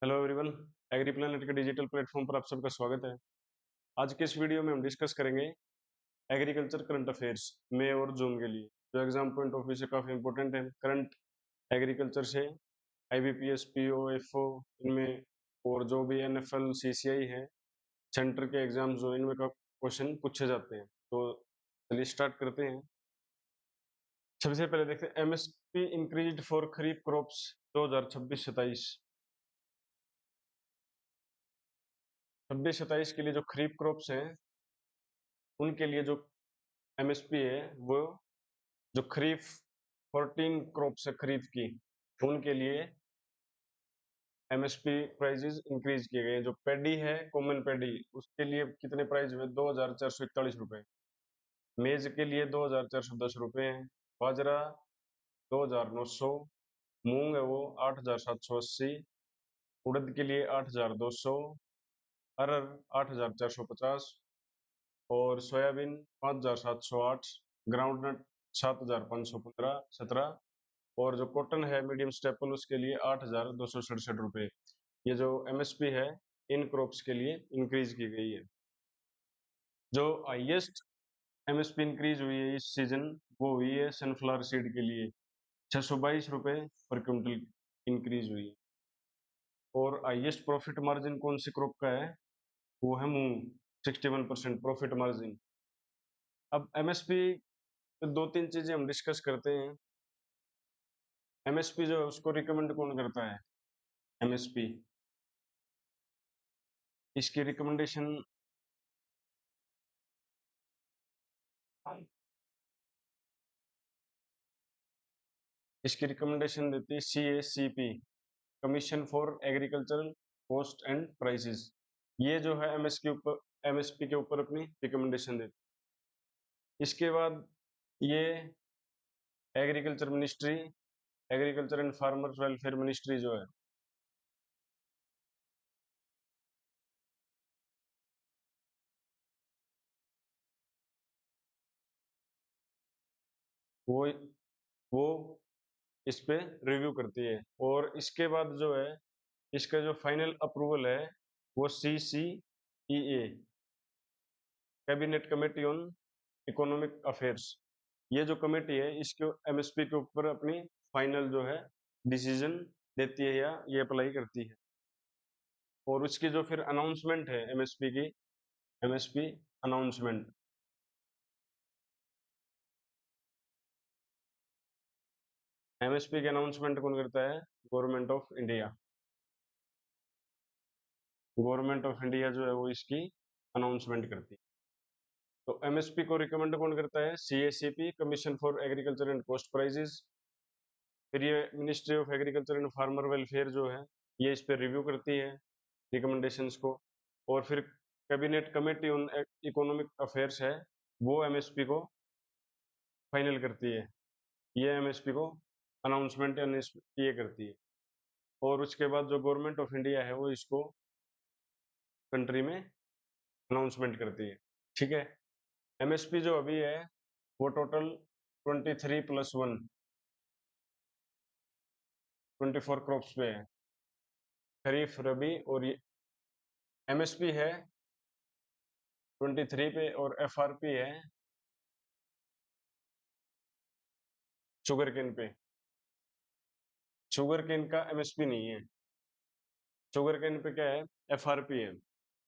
Hello everyone. Agree planet के digital platform पर आप सबका स्वागत है। आज के इस वीडियो में हम डिस्कस करेंगे एग्रीकल्चर करंट अफेयर्स मई और जून के लिए, जो एग्जाम पॉइंट ऑफ व्यू से काफ़ी इंपॉर्टेंट है। करंट एग्रीकल्चर से आईबीपीएस, पीओ, एफओ इनमें, और जो भी एनएफएल, सीसीआई है, सेंटर के एग्जाम जो इनमें का क्वेश्चन पूछे जाते हैं। तो चलिए स्टार्ट करते हैं। सबसे पहले देखते हैं MSP increased for kharif crops 2026-27। 26-27 के लिए जो खरीफ क्रॉप्स हैं उनके लिए जो एमएसपी है वो, जो खरीफ 14 क्रॉप्स है खरीफ की, उनके लिए एमएसपी प्राइजेस इंक्रीज किए गए हैं। जो पैडी है, कॉमन पैडी, उसके लिए कितने प्राइस हुए? 2,441 रुपए। मेज के लिए 2,410 रुपए हैं। बाजरा 2,900। मूंग है वो 8,780। उड़द के लिए 8,200। अरहर 8,450। और सोयाबीन 5,708। ग्राउंडनट 7,517। और जो कॉटन है मीडियम स्टेपल, उसके लिए 8,267 रुपये। ये जो एमएसपी है इन क्रॉप्स के लिए इंक्रीज की गई है। जो हाईएस्ट एमएसपी इंक्रीज हुई है इस सीजन, वो हुई है सनफ्लावर सीड के लिए, 622 रुपये पर क्विंटल इंक्रीज हुई है। और हाईएस्ट प्रॉफिट मार्जिन कौन सी क्रॉप का है? वो है मूंग, 61% प्रॉफिट मार्जिन। अब एमएसपी दो तीन चीजें हम डिस्कस करते हैं। एमएसपी जो है उसको रिकमेंड कौन करता है? एमएसपी, इसकी रिकमेंडेशन देती है CACP, commission for agricultural cost and prices. ये जो है एमएसपी के ऊपर अपनी रिकमेंडेशन देती है। इसके बाद ये agriculture ministry, agriculture and farmer welfare ministry जो है, वो वो इस पे रिव्यू करती है। और इसके बाद जो है इसका जो फाइनल अप्रूवल है वो CCEA, cabinet committee on economic affairs, ये जो कमेटी है इसको एमएसपी के ऊपर अपनी फाइनल जो है डिसीजन देती है या ये अप्लाई करती है। और उसकी जो फिर अनाउंसमेंट है एमएसपी की, एमएसपी अनाउंसमेंट, एमएसपी की अनाउंसमेंट कौन करता है? Government of India. Government of India जो है वो इसकी अनाउंसमेंट करती है। तो एमएसपी को रिकमेंड कौन करता है? CACP, commission for agriculture and cost prices. फिर ये ministry of agriculture and farmer welfare जो है ये इस पर रिव्यू करती है रिकमेंडेशंस को। और फिर cabinet committee on economic affairs है, वो एमएसपी को फाइनल करती है। ये एमएसपी को अनाउंसमेंट ये करती है। और उसके बाद जो गवर्नमेंट ऑफ इंडिया है वो इसको कंट्री में अनाउंसमेंट करती है। ठीक है। एमएसपी जो अभी है वो टोटल 23+1, 24 क्रॉप्स पे है, खरीफ, रबी। और ये एमएसपी है 23 पे, और एफआरपी है शुगर केन पे। शुगर केन का एमएसपी नहीं है। शुगर केन पे क्या है? एफआरपी है,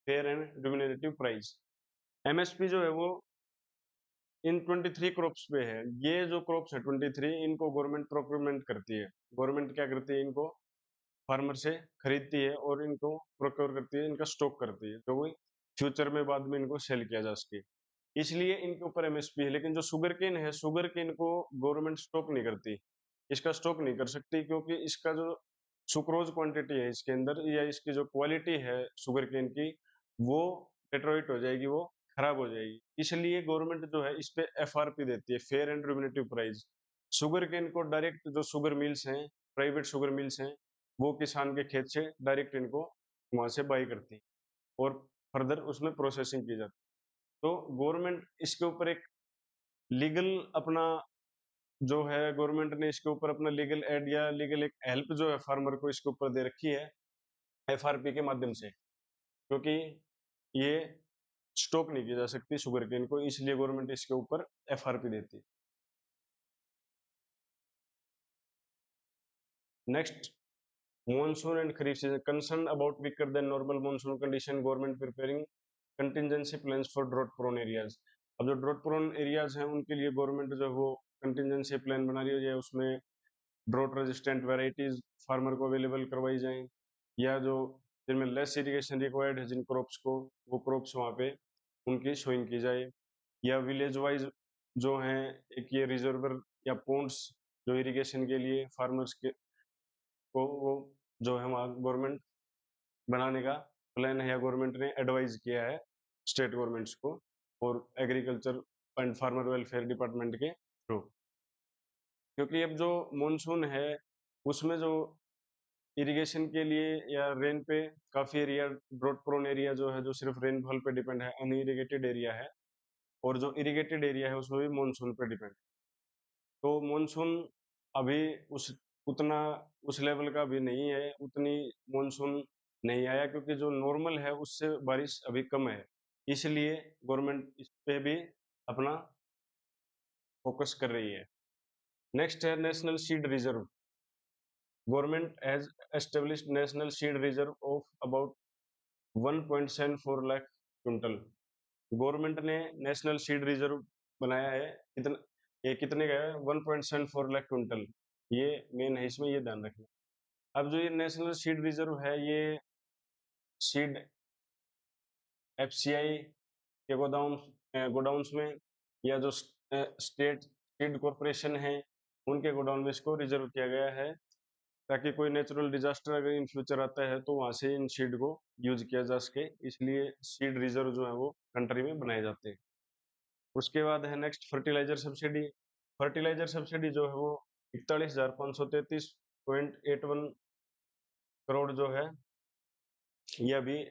fair and remunerative price. MSP जो है वो इन 23 क्रॉप्स पे है। ये जो क्रॉप्स है 23, इनको गवर्नमेंट प्रोक्योरमेंट करती है। गवर्नमेंट क्या करती है? इनको फार्मर से खरीदती है और इनको प्रोक्योर करती है, इनका स्टॉक करती है, जो फ्यूचर में बाद में इनको सेल किया जा सके। इसलिए इनके ऊपर एमएसपी है। लेकिन जो शुगर केन है, शुगर केन को गवर्नमेंट स्टॉक नहीं करती, इसका स्टॉक नहीं कर सकती, क्योंकि इसका जो सुक्रोज क्वांटिटी है इसके अंदर, या इसकी जो क्वालिटी है शुगर केन की, वो डेट्रॉइट हो जाएगी, वो खराब हो जाएगी। इसलिए गवर्नमेंट जो है इस पे एफआरपी देती है, fair and remunerative price. Sugar cane को डायरेक्ट जो शुगर मिल्स हैं, प्राइवेट शुगर मिल्स हैं, वो किसान के खेत से डायरेक्ट इनको वहां से बाई करती है और फर्दर उसमें प्रोसेसिंग की जाती है। तो गवर्नमेंट इसके ऊपर एक लीगल अपना जो है, गवर्नमेंट ने इसके ऊपर अपना लीगल एड या लीगल एक हेल्प जो है फार्मर को इसके ऊपर दे रखी है। FRP के माध्यम से, क्योंकि ये स्टॉक नहीं की जा सकती शुगर केन को, इसलिए गवर्नमेंट इसके ऊपर FRP देती है। Next, monsoon and kharif season. Concerned about weaker than normal monsoon condition, government preparing contingency plans for drought prone areas. अब जो ड्रॉट प्रोन एरियाज हैं उनके लिए गवर्नमेंट जो है वो कंटिजेंसी प्लान बना रही है, उसमें ड्रॉट रेजिस्टेंट वेराइटीज फार्मर को अवेलेबल करवाई जाएं, या जो जिनमें लेस इरिगेशन रिक्वायर्ड है जिन क्रॉप्स को, वो क्रॉप्स वहाँ पे उनकी सोइंग की जाए, या विलेज वाइज जो हैं एक ये रिजर्वर या पोन्ड्स जो इरिगेशन के लिए फार्मर्स के को वो जो है वहाँ गवर्नमेंट बनाने का प्लान है, या गवर्नमेंट ने एडवाइज किया है स्टेट गवर्नमेंट्स को और agriculture and farmer welfare department के थ्रू। क्योंकि अब जो मॉनसून है उसमें जो इरिगेशन के लिए या रेन पे काफ़ी एरिया, ड्रॉट प्रोन एरिया जो है जो सिर्फ रेनफॉल पे डिपेंड है, अनइरिगेटेड एरिया है, और जो इरिगेटेड एरिया है उसमें भी मॉनसून पे डिपेंड। तो मॉनसून अभी उतना उस लेवल का भी नहीं है, उतनी मॉनसून नहीं आया, क्योंकि जो नॉर्मल है उससे बारिश अभी कम है, इसलिए गवर्नमेंट इस पे भी अपना फोकस कर रही है। नेक्स्ट है national seed reserve. Government has established national seed reserve of about 1.74 lakh quintal. Government ने नेशनल सीड रिजर्व बनाया है, ये कितने का है? 1.74 लाख क्विंटल। ये मेन है, इसमें ये ध्यान रखना। अब जो ये नेशनल सीड रिजर्व है, ये सीड FCI के गोडाउन्स में, या जो स्टेट सीड कॉरपोरेशन है उनके गोडाउन में इसको रिजर्व किया गया है, ताकि कोई नेचुरल डिजास्टर अगर इन फ्यूचर आता है तो वहां से इन सीड को यूज किया जा सके, इसलिए सीड रिजर्व जो है वो कंट्री में बनाए जाते हैं। उसके बाद है next fertiliser subsidy. Fertiliser subsidy जो है वो 41,533.81 करोड़ जो है, यह भी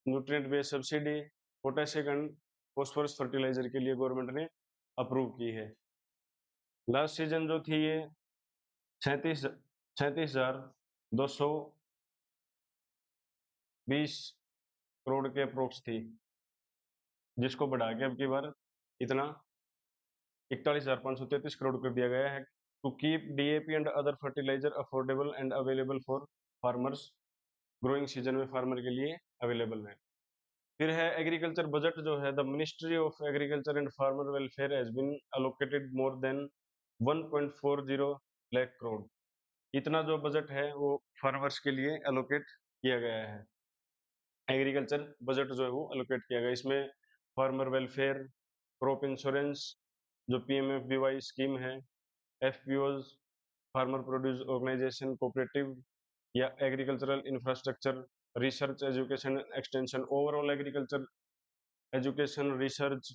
nutrient based subsidy potassium and phosphorus fertiliser के लिए गवर्नमेंट ने अप्रूव की है। लास्ट सीजन जो थी ये 37,220 करोड़ के अप्रोक्स थी, जिसको बढ़ा के अब की बार इतना 41,533 करोड़ कर दिया गया है, to keep DAP and other fertiliser affordable and available for farmers. Growing season में फार्मर के लिए अवेलेबल है। फिर है एग्रीकल्चर बजट जो है, the ministry of agriculture and farmer welfare has been allocated more than 1.40 lakh crore. इतना जो बजट है वो फार्मर्स के लिए अलोकेट किया गया है, एग्रीकल्चर बजट जो है वो अलोकेट किया गया। इसमें फार्मर वेलफेयर, क्रॉप इंश्योरेंस, जो PMFBY स्कीम है, FPOs, farmer produce organisation cooperative, या agricultural infrastructure, research, education, extension, overall agriculture education, research,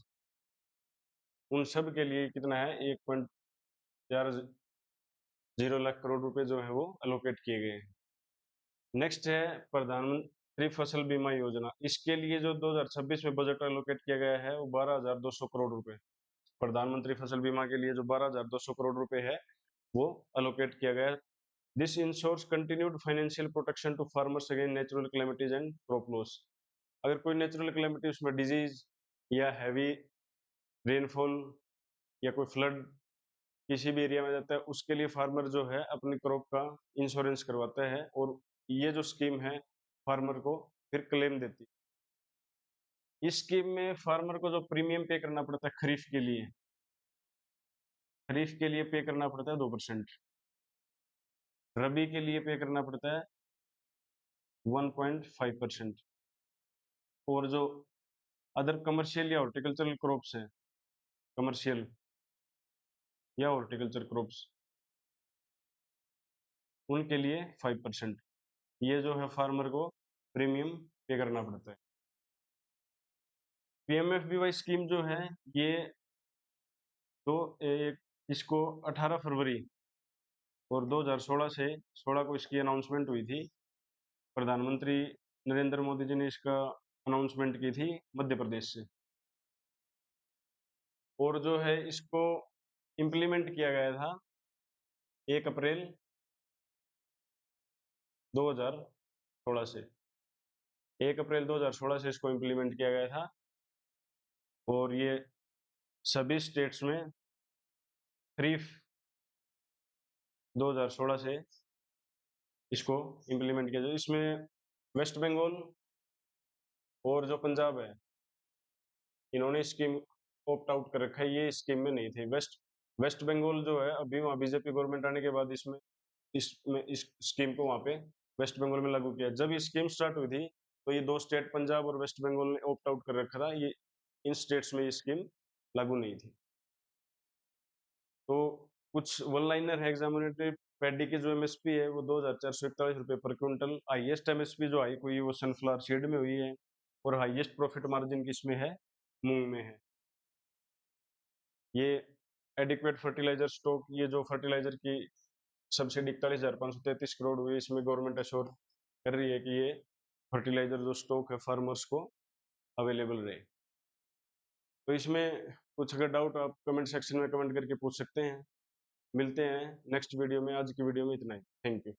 उन सब के लिए कितना है? 1.40 लाख करोड़ रुपए जो है वो अलोकेट किए गए हैं। नेक्स्ट है प्रधानमंत्री फसल बीमा योजना। इसके लिए जो 2026 में बजट अलोकेट किया गया है वो 12,200 करोड़ रुपए। प्रधानमंत्री फसल बीमा के लिए जो 12,200 करोड़ रुपए है वो अलोकेट किया गया है। This insures continued financial protection to farmers against natural calamities and crop loss. अगर कोई नेचुरल कैलेमिटी, उसमें डिजीज या हैवी रेनफॉल या कोई फ्लड किसी भी एरिया में जाता है, उसके लिए फार्मर जो है अपनी क्रॉप का इंश्योरेंस करवाता है, और ये जो स्कीम है फार्मर को फिर क्लेम देती है। इस स्कीम में फार्मर को जो प्रीमियम पे करना पड़ता है खरीफ के लिए पे करना पड़ता है 2%, रबी के लिए पे करना पड़ता है 1.5%, और जो अदर कमर्शियल या हॉर्टिकल्चरल क्रॉप्स हैं, कमर्शियल या हॉर्टिकल्चर क्रॉप्स, उनके लिए 5%। ये जो है फार्मर को प्रीमियम पे करना पड़ता है। PMFBY स्कीम जो है ये तो इसको 18 फरवरी और 2016 को इसकी अनाउंसमेंट हुई थी। प्रधानमंत्री नरेंद्र मोदी जी ने इसका अनाउंसमेंट की थी मध्य प्रदेश से, और जो है इसको इम्प्लीमेंट किया गया था 1 अप्रैल 2016 से 1 अप्रैल 2016 से इसको इम्प्लीमेंट किया गया था और ये सभी स्टेट्स में 2016 से इसको इम्प्लीमेंट किया जाए। इसमें वेस्ट बंगाल और जो पंजाब है इन्होंने स्कीम ऑप्ट आउट कर रखा है, ये स्कीम में नहीं थे। वेस्ट बंगाल जो है अभी वहाँ बीजेपी गवर्नमेंट आने के बाद इस स्कीम को वहाँ पे वेस्ट बंगाल में लागू किया। जब ये स्कीम स्टार्ट हुई थी तो ये 2 स्टेट पंजाब और वेस्ट बंगाल ने ऑप्ट आउट कर रखा था, ये इन स्टेट्स में ये स्कीम लागू नहीं थी। तो कुछ वन लाइनर है एग्जामिनेटरी। पैडी की जो एमएसपी है वो 2441 रुपये पर क्विंटल। हाईएस्ट एमएसपी जो आई हुई वो सनफ्लावर सीड में हुई है और हाईएस्ट प्रॉफिट मार्जिन किसमें है, मूंग में है। ये एडिक्वेट फर्टिलाइजर स्टॉक, ये जो फर्टिलाइजर की सब्सिडी 41,533 करोड़ हुई, इसमें गवर्नमेंट अश्योर कर रही है कि ये फर्टिलाइजर जो स्टॉक है फार्मर्स को अवेलेबल रहे। तो इसमें कुछ अगर डाउट आप कमेंट सेक्शन में कमेंट करके पूछ सकते हैं। मिलते हैं नेक्स्ट वीडियो में। आज की वीडियो में इतना ही। Thank you.